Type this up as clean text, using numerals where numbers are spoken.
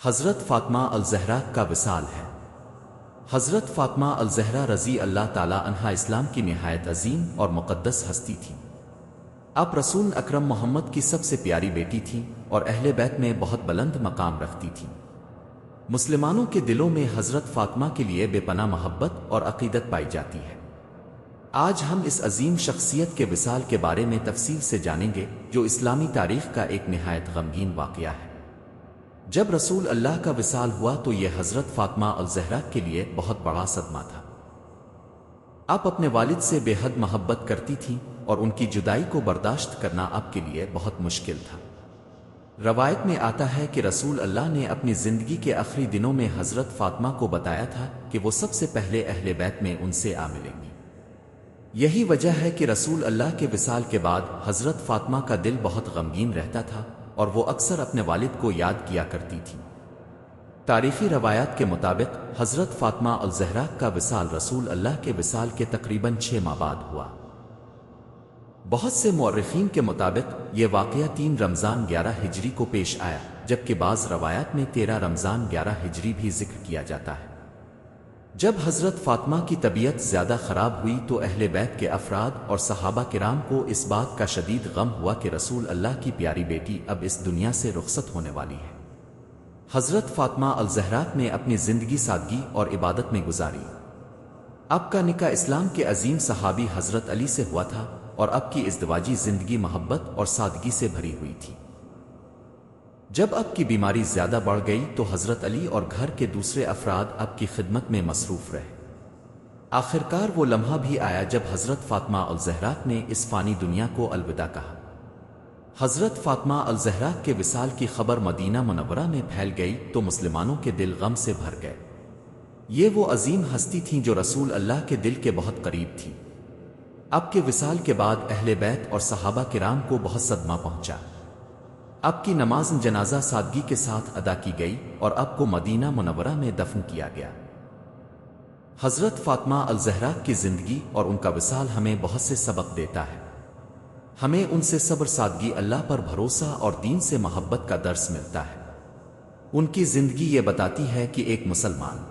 حضرت فاطمہ الزہرا کا وصال ہے۔ حضرت فاطمہ الزہرا رضی اللہ تعالی عنہا اسلام کی نہایت عظیم اور مقدس ہستی تھی۔ آپ رسول اکرم محمد کی سب سے پیاری بیٹی تھیں اور اہل بیت میں بہت بلند مقام رکھتی تھیں۔ مسلمانوں کے دلوں میں حضرت فاطمہ کے لیے بے پناہ محبت اور عقیدت پائی جاتی ہے۔ آج ہم اس عظیم شخصیت کے وصال کے بارے میں تفصیل سے جانیں گے، جو اسلامی تاریخ کا ایک نہایت غمگین واقعہ ہے۔ جب رسول اللہ کا وصال ہوا تو یہ حضرت فاطمہ الزہرا کے لیے بہت بڑا صدمہ تھا۔ آپ اپنے والد سے بے حد محبت کرتی تھیں اور ان کی جدائی کو برداشت کرنا آپ کے لیے بہت مشکل تھا۔ روایت میں آتا ہے کہ رسول اللہ نے اپنی زندگی کے آخری دنوں میں حضرت فاطمہ کو بتایا تھا کہ وہ سب سے پہلے اہل بیت میں ان سے ملیں گی۔ یہی وجہ ہے کہ رسول اللہ کے وصال کے بعد حضرت فاطمہ کا دل بہت غمگین رہتا تھا اور وہ اکثر اپنے والد کو یاد کیا کرتی تھی۔ تاریخی روایات کے مطابق حضرت فاطمہ الزہرا کا وصال رسول اللہ کے وصال کے تقریباً 6 ماہ بعد ہوا۔ بہت سے مورخین کے مطابق یہ واقعہ 3 رمضان 11 ہجری کو پیش آیا، جبکہ بعض روایات میں 13 رمضان 11 ہجری بھی ذکر کیا جاتا ہے۔ جب حضرت فاطمہ کی طبیعت زیادہ خراب ہوئی تو اہل بیت کے افراد اور صحابہ کرام کو اس بات کا شدید غم ہوا کہ رسول اللہ کی پیاری بیٹی اب اس دنیا سے رخصت ہونے والی ہے۔ حضرت فاطمہ الزہرا نے اپنی زندگی سادگی اور عبادت میں گزاری۔ آپ کا نکاح اسلام کے عظیم صحابی حضرت علی سے ہوا تھا اور آپ کی ازدواجی زندگی محبت اور سادگی سے بھری ہوئی تھی۔ جب اب کی بیماری زیادہ بڑھ گئی تو حضرت علی اور گھر کے دوسرے افراد اب کی خدمت میں مصروف رہے۔ آخرکار وہ لمحہ بھی آیا جب حضرت فاطمہ الزہرا نے اس فانی دنیا کو الوداع کہا۔ حضرت فاطمہ الزہرا کے وصال کی خبر مدینہ منورہ میں پھیل گئی تو مسلمانوں کے دل غم سے بھر گئے۔ یہ وہ عظیم ہستی تھیں جو رسول اللہ کے دل کے بہت قریب تھی۔ اب کے وصال کے بعد اہل بیت اور صحابہ کرام کو بہت صدمہ پہنچا۔ اب کی نماز جنازہ سادگی کے ساتھ ادا کی گئی اور اب کو مدینہ منورہ میں دفن کیا گیا۔ حضرت فاطمہ الزہرا کی زندگی اور ان کا وصال ہمیں بہت سے سبق دیتا ہے۔ ہمیں ان سے صبر، سادگی، اللہ پر بھروسہ اور دین سے محبت کا درس ملتا ہے۔ ان کی زندگی یہ بتاتی ہے کہ ایک مسلمان